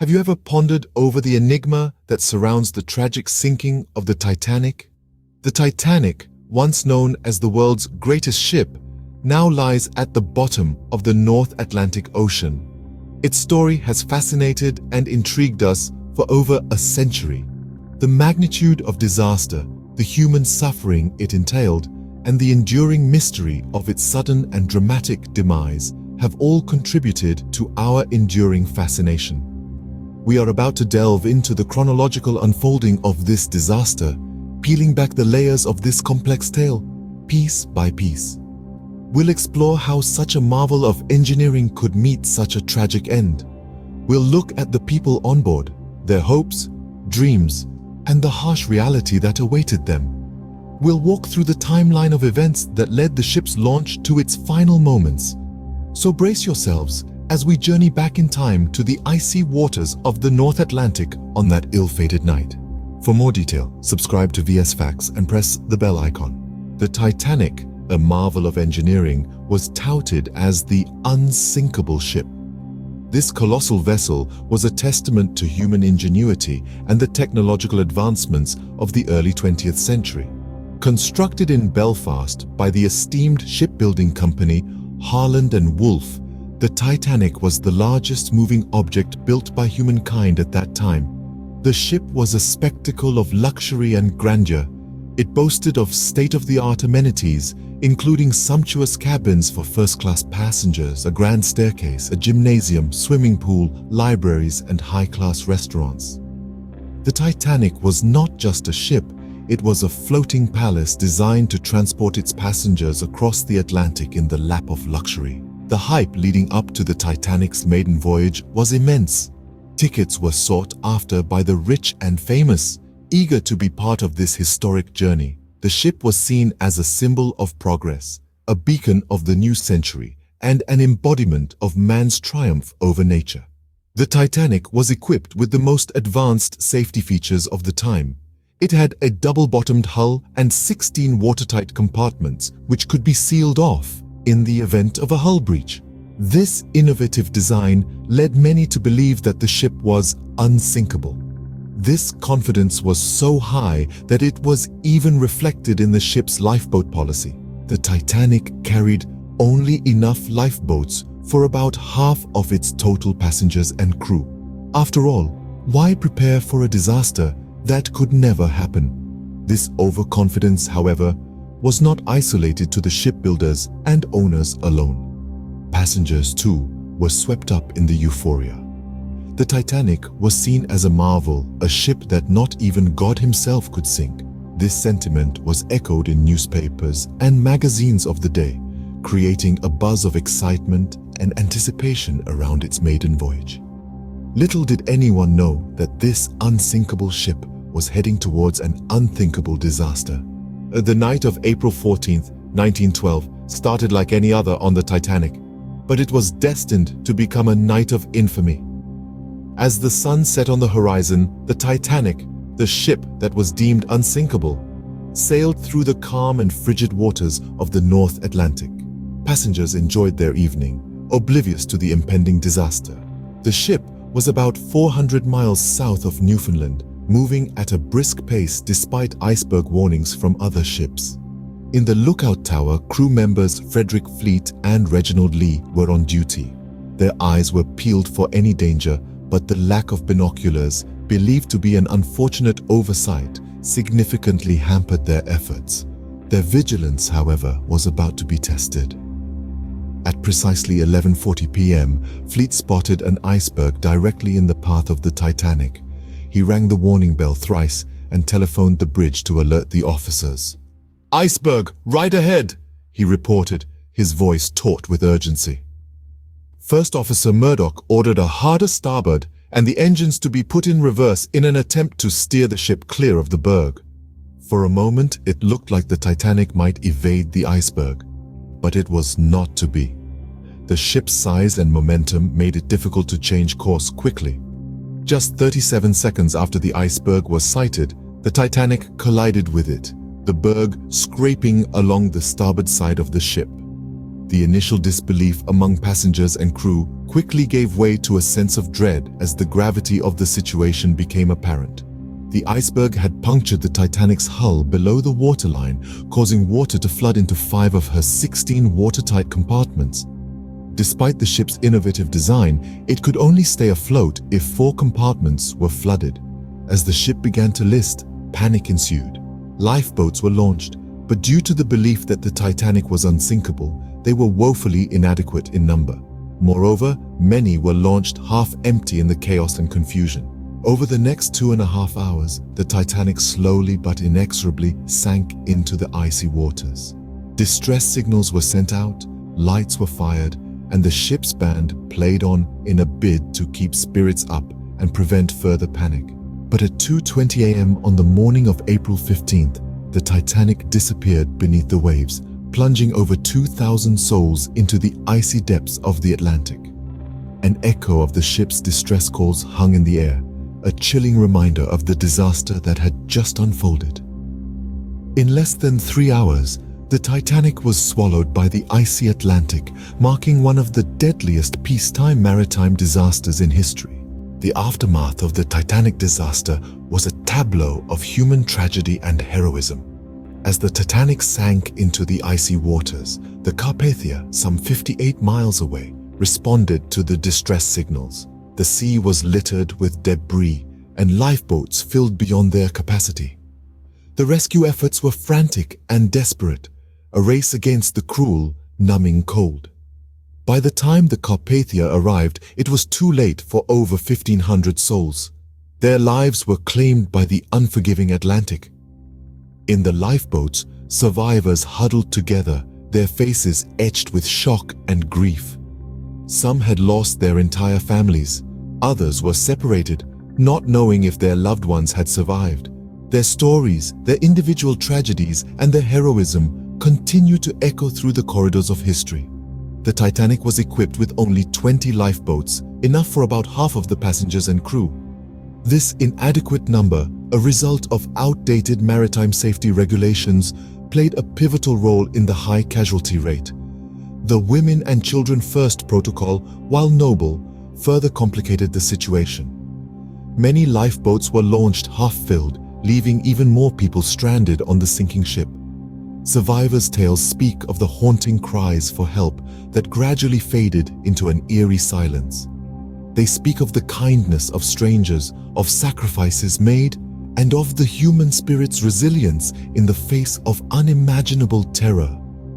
Have you ever pondered over the enigma that surrounds the tragic sinking of the Titanic? The Titanic, once known as the world's greatest ship, now lies at the bottom of the North Atlantic Ocean. Its story has fascinated and intrigued us for over a century. The magnitude of disaster, the human suffering it entailed, and the enduring mystery of its sudden and dramatic demise have all contributed to our enduring fascination. We are about to delve into the chronological unfolding of this disaster, peeling back the layers of this complex tale, piece by piece. We'll explore how such a marvel of engineering could meet such a tragic end. We'll look at the people on board, their hopes, dreams, and the harsh reality that awaited them. We'll walk through the timeline of events that led the ship's launch to its final moments. So brace yourselves as we journey back in time to the icy waters of the North Atlantic on that ill-fated night. For more detail, subscribe to VS Facts and press the bell icon. The Titanic, a marvel of engineering, was touted as the Unsinkable Ship. This colossal vessel was a testament to human ingenuity and the technological advancements of the early 20th century. Constructed in Belfast by the esteemed shipbuilding company Harland and Wolff, the Titanic was the largest moving object built by humankind at that time. The ship was a spectacle of luxury and grandeur. It boasted of state-of-the-art amenities, including sumptuous cabins for first-class passengers, a grand staircase, a gymnasium, swimming pool, libraries, and high-class restaurants. The Titanic was not just a ship, it was a floating palace designed to transport its passengers across the Atlantic in the lap of luxury. The hype leading up to the Titanic's maiden voyage was immense. Tickets were sought after by the rich and famous, eager to be part of this historic journey. The ship was seen as a symbol of progress, a beacon of the new century, and an embodiment of man's triumph over nature. The Titanic was equipped with the most advanced safety features of the time. It had a double-bottomed hull and 16 watertight compartments, which could be sealed off in the event of a hull breach. This innovative design led many to believe that the ship was unsinkable. This confidence was so high that it was even reflected in the ship's lifeboat policy. The Titanic carried only enough lifeboats for about half of its total passengers and crew. After all, why prepare for a disaster that could never happen? This overconfidence, however, was not isolated to the shipbuilders and owners alone. Passengers, too, were swept up in the euphoria. The Titanic was seen as a marvel, a ship that not even God himself could sink. This sentiment was echoed in newspapers and magazines of the day, creating a buzz of excitement and anticipation around its maiden voyage. Little did anyone know that this unsinkable ship was heading towards an unthinkable disaster. The night of April 14th, 1912 started like any other on the Titanic, but it was destined to become a night of infamy. As the sun set on the horizon, the Titanic, the ship that was deemed unsinkable, sailed through the calm and frigid waters of the North Atlantic. Passengers enjoyed their evening, oblivious to the impending disaster. The ship was about 400 miles south of Newfoundland, moving at a brisk pace despite iceberg warnings from other ships. In the lookout tower, crew members Frederick Fleet and Reginald Lee were on duty. Their eyes were peeled for any danger, but the lack of binoculars, believed to be an unfortunate oversight, significantly hampered their efforts. Their vigilance, however, was about to be tested. At precisely 11:40 p.m., Fleet spotted an iceberg directly in the path of the Titanic. He rang the warning bell thrice and telephoned the bridge to alert the officers. "Iceberg, right ahead," he reported, his voice taut with urgency. First Officer Murdoch ordered a harder starboard and the engines to be put in reverse in an attempt to steer the ship clear of the berg. For a moment, it looked like the Titanic might evade the iceberg, but it was not to be. The ship's size and momentum made it difficult to change course quickly. Just 37 seconds after the iceberg was sighted, the Titanic collided with it, the berg scraping along the starboard side of the ship. The initial disbelief among passengers and crew quickly gave way to a sense of dread as the gravity of the situation became apparent. The iceberg had punctured the Titanic's hull below the waterline, causing water to flood into 5 of her 16 watertight compartments. Despite the ship's innovative design, it could only stay afloat if 4 compartments were flooded. As the ship began to list, panic ensued. Lifeboats were launched, but due to the belief that the Titanic was unsinkable, they were woefully inadequate in number. Moreover, many were launched half-empty in the chaos and confusion. Over the next 2.5 hours, the Titanic slowly but inexorably sank into the icy waters. Distress signals were sent out, lights were fired, and the ship's band played on in a bid to keep spirits up and prevent further panic. But at 2:20 a.m. on the morning of April 15th, the Titanic disappeared beneath the waves, plunging over 2,000 souls into the icy depths of the Atlantic. An echo of the ship's distress calls hung in the air, a chilling reminder of the disaster that had just unfolded. In less than 3 hours, the Titanic was swallowed by the icy Atlantic, marking one of the deadliest peacetime maritime disasters in history. The aftermath of the Titanic disaster was a tableau of human tragedy and heroism. As the Titanic sank into the icy waters, the Carpathia, some 58 miles away, responded to the distress signals. The sea was littered with debris, and lifeboats filled beyond their capacity. The rescue efforts were frantic and desperate, a race against the cruel, numbing cold. By the time the Carpathia arrived, it was too late for over 1,500 souls. Their lives were claimed by the unforgiving Atlantic. In the lifeboats, survivors huddled together, their faces etched with shock and grief. Some had lost their entire families. Others were separated, not knowing if their loved ones had survived. Their stories, their individual tragedies, and their heroism continue to echo through the corridors of history. The Titanic was equipped with only 20 lifeboats, enough for about half of the passengers and crew. This inadequate number, a result of outdated maritime safety regulations, played a pivotal role in the high casualty rate. The Women and Children First protocol, while noble, further complicated the situation. Many lifeboats were launched half-filled, leaving even more people stranded on the sinking ship. Survivors' tales speak of the haunting cries for help that gradually faded into an eerie silence. They speak of the kindness of strangers, of sacrifices made, and of the human spirit's resilience in the face of unimaginable terror.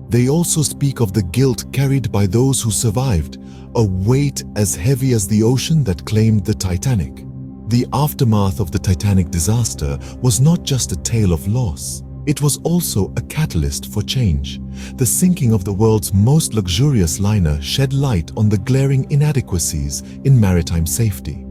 They also speak of the guilt carried by those who survived, a weight as heavy as the ocean that claimed the Titanic. The aftermath of the Titanic disaster was not just a tale of loss. It was also a catalyst for change. The sinking of the world's most luxurious liner shed light on the glaring inadequacies in maritime safety.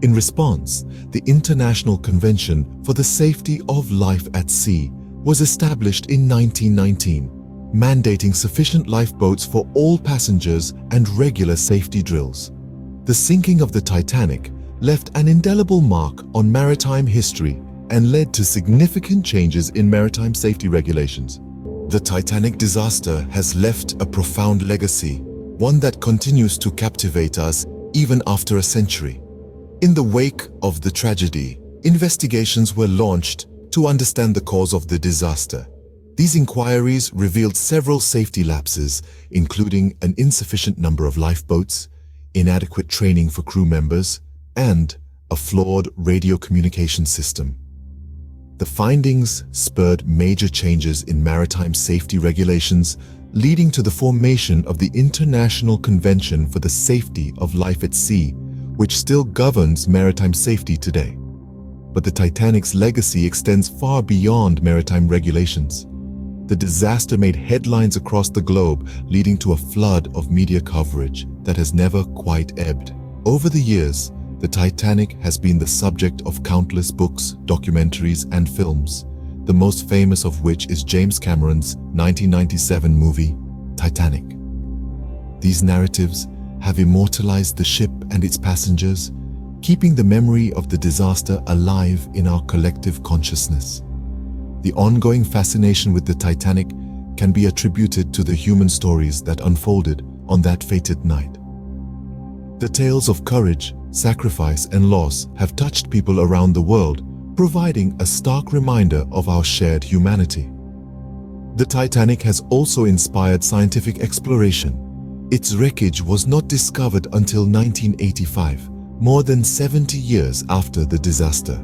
In response, the International Convention for the Safety of Life at Sea was established in 1919, mandating sufficient lifeboats for all passengers and regular safety drills. The sinking of the Titanic left an indelible mark on maritime history and led to significant changes in maritime safety regulations. The Titanic disaster has left a profound legacy, one that continues to captivate us even after a century. In the wake of the tragedy, investigations were launched to understand the cause of the disaster. These inquiries revealed several safety lapses, including an insufficient number of lifeboats, inadequate training for crew members, and a flawed radio communication system. The findings spurred major changes in maritime safety regulations, leading to the formation of the International Convention for the Safety of Life at Sea, which still governs maritime safety today. But the Titanic's legacy extends far beyond maritime regulations. The disaster made headlines across the globe, leading to a flood of media coverage that has never quite ebbed. Over the years, the Titanic has been the subject of countless books, documentaries, and films, the most famous of which is James Cameron's 1997 movie, Titanic. These narratives have immortalized the ship and its passengers, keeping the memory of the disaster alive in our collective consciousness. The ongoing fascination with the Titanic can be attributed to the human stories that unfolded on that fated night. The tales of courage, sacrifice, and loss have touched people around the world, providing a stark reminder of our shared humanity. The Titanic has also inspired scientific exploration. Its wreckage was not discovered until 1985, more than 70 years after the disaster.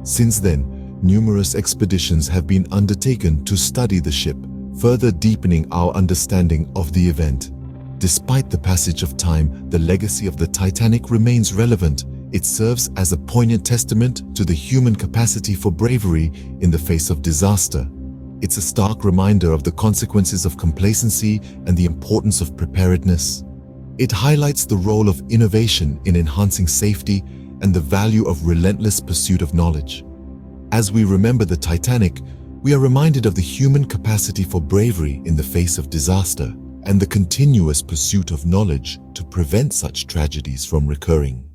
Since then, numerous expeditions have been undertaken to study the ship, further deepening our understanding of the event. Despite the passage of time, the legacy of the Titanic remains relevant. It serves as a poignant testament to the human capacity for bravery in the face of disaster. It's a stark reminder of the consequences of complacency and the importance of preparedness. It highlights the role of innovation in enhancing safety and the value of relentless pursuit of knowledge. As we remember the Titanic, we are reminded of the human capacity for bravery in the face of disaster and the continuous pursuit of knowledge to prevent such tragedies from recurring.